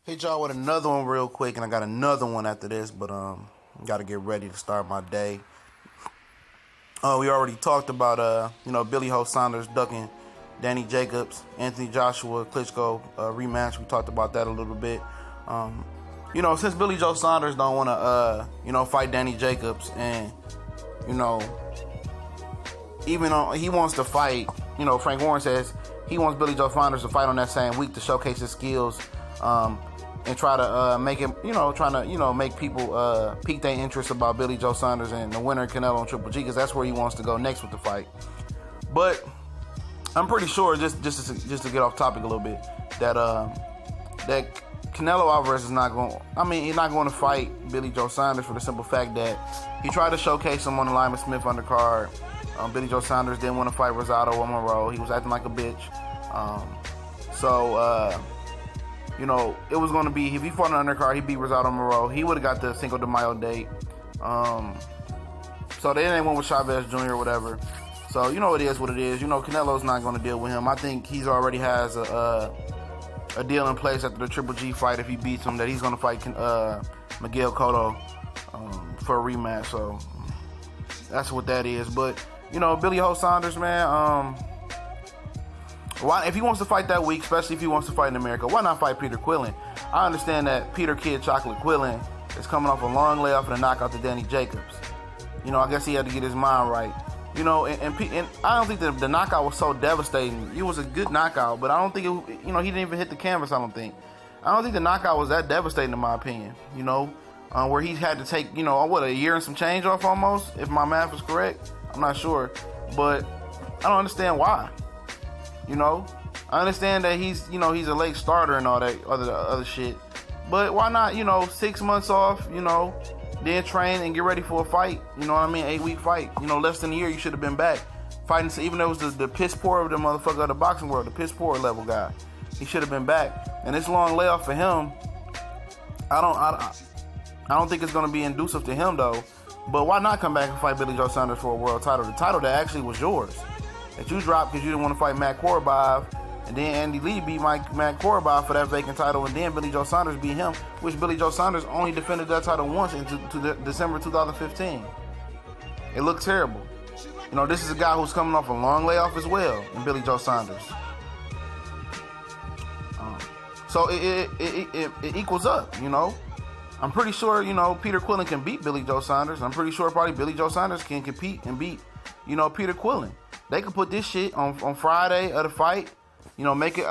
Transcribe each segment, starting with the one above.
Hit y'all with another one real quick, and I got another one after this, but got to get ready to start my day. We already talked about Billy Joe Saunders ducking Danny Jacobs, Anthony Joshua, Klitschko rematch. We talked about that a little bit. Since Billy Joe Saunders don't want to fight Danny Jacobs, and even though he wants to fight, Frank Warren says he wants Billy Joe Saunders to fight on that same week to showcase his skills. And try to make him, make people pique their interest about Billy Joe Saunders and the winner Canelo and Triple G, because that's where he wants to go next with the fight. But I'm pretty sure, just to get off topic a little bit, that Canelo Alvarez is not going. He's not going to fight Billy Joe Saunders for the simple fact that he tried to showcase him on the Lyman Smith undercard. Billy Joe Saunders didn't want to fight Rosado or Monroe. He was acting like a bitch. It was going to be, if he fought an undercard, he beat Rosado Moreau. He would have got the Cinco de Mayo date. So they didn't went with Chavez Jr. or whatever. So, it is what it is. Canelo's not going to deal with him. I think he's already has a deal in place after the Triple G fight, if he beats him, that he's going to fight Miguel Cotto for a rematch. So that's what that is. But, Billy Joe Saunders, man, why, if he wants to fight that week, especially if he wants to fight in America, why not fight Peter Quillin? I understand that Peter Kid Chocolate Quillin is coming off a long layoff and a knockout to Danny Jacobs. I guess he had to get his mind right. And I don't think the knockout was so devastating. It was a good knockout, but I don't think he didn't even hit the canvas. I don't think the knockout was that devastating in my opinion. Where he had to take a year and some change off almost, if my math is correct. I'm not sure, but I don't understand why. I understand that he's a late starter and all that other shit. But why not, 6 months off, then train and get ready for a fight. 8-week fight. Less than a year, you should have been back fighting. Even though it was the piss poor of the motherfucker of the boxing world, the piss poor level guy, he should have been back. And this long layoff for him, I don't think it's going to be inducive to him though. But why not come back and fight Billy Joe Saunders for a world title? The title that actually was yours, that you dropped because you didn't want to fight Matt Korobov, and then Andy Lee beat Matt Korobov for that vacant title, and then Billy Joe Saunders beat him, which Billy Joe Saunders only defended that title once in December 2015. It looked terrible. This is a guy who's coming off a long layoff as well, and Billy Joe Saunders. So it equals up, I'm pretty sure, Peter Quillin can beat Billy Joe Saunders. I'm pretty sure probably Billy Joe Saunders can compete and beat, Peter Quillin. They could put this shit on Friday of the fight. Make it,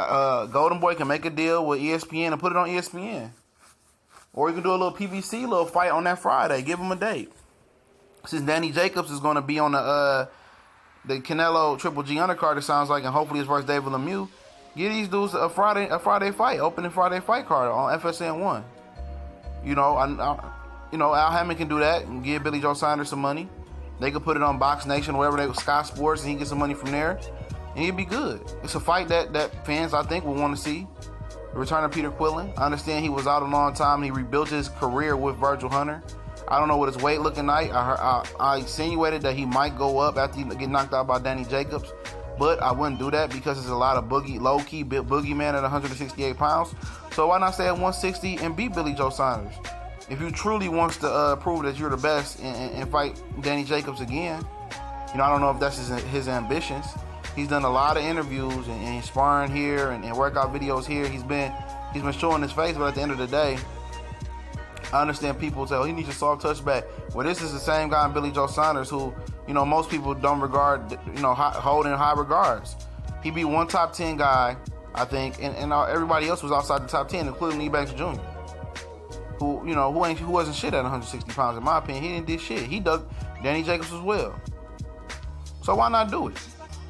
Golden Boy can make a deal with ESPN and put it on ESPN. Or you can do a little PBC little fight on that Friday. Give him a date. Since Danny Jacobs is going to be on the Canelo Triple G undercard, it sounds like, and hopefully it's versus David Lemieux, give these dudes a Friday fight, opening Friday fight card on FSN 1. Al Hammond can do that and give Billy Joe Saunders some money. They could put it on Box Nation or wherever Sky Sports, and he can get some money from there, and he'd be good. It's a fight that fans, I think, will want to see. The return of Peter Quillin. I understand he was out a long time, and he rebuilt his career with Virgil Hunter. I don't know what his weight looking like. I insinuated that he might go up after he get knocked out by Danny Jacobs, but I wouldn't do that because there's a lot of low-key boogeyman at 168 pounds. So why not stay at 160 and beat Billy Joe Saunders? If you truly wants to prove that you're the best and fight Danny Jacobs again, I don't know if that's his ambitions. He's done a lot of interviews and sparring here and workout videos here. He's been showing his face, but at the end of the day, I understand people say, oh, he needs a soft touch back. Well, this is the same guy in Billy Joe Saunders who, most people don't regard, hold in high regards. He beat one top 10 guy, I think, and everybody else was outside the top 10, including Ebanks Jr., who wasn't shit at 160 pounds, in my opinion. He didn't do shit. He dug Danny Jacobs as well. So why not do it?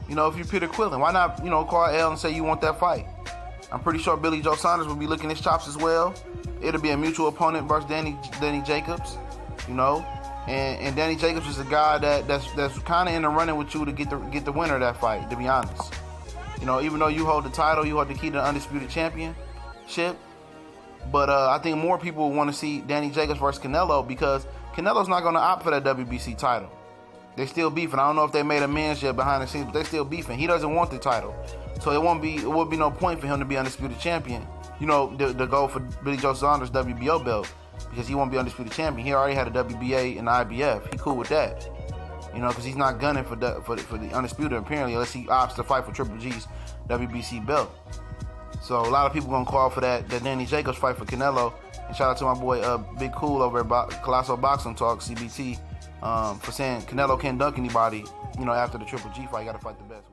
If you're Peter Quillin, why not, call L and say you want that fight? I'm pretty sure Billy Joe Saunders will be licking his chops as well. It'll be a mutual opponent versus Danny Jacobs, and Danny Jacobs is a guy that's kind of in the running with you to get the winner of that fight, to be honest. Even though you hold the title, you hold the key to the undisputed championship. But I think more people want to see Danny Jacobs versus Canelo because Canelo's not going to opt for that WBC title. They still beefing. I don't know if they made amends yet behind the scenes, but they still beefing. He doesn't want the title. So it would be no point for him to be undisputed champion the goal for Billy Joe Saunders WBO belt, because he won't be undisputed champion. He already had a WBA and the IBF. He cool with that, because he's not gunning for the undisputed apparently, unless he opts to fight for Triple G's WBC belt. So a lot of people gonna call for that Danny Jacobs fight for Canelo. And shout out to my boy Big Cool over at Colossal Boxing Talk CBT for saying Canelo can't dunk anybody. After the Triple G fight, you gotta fight the best.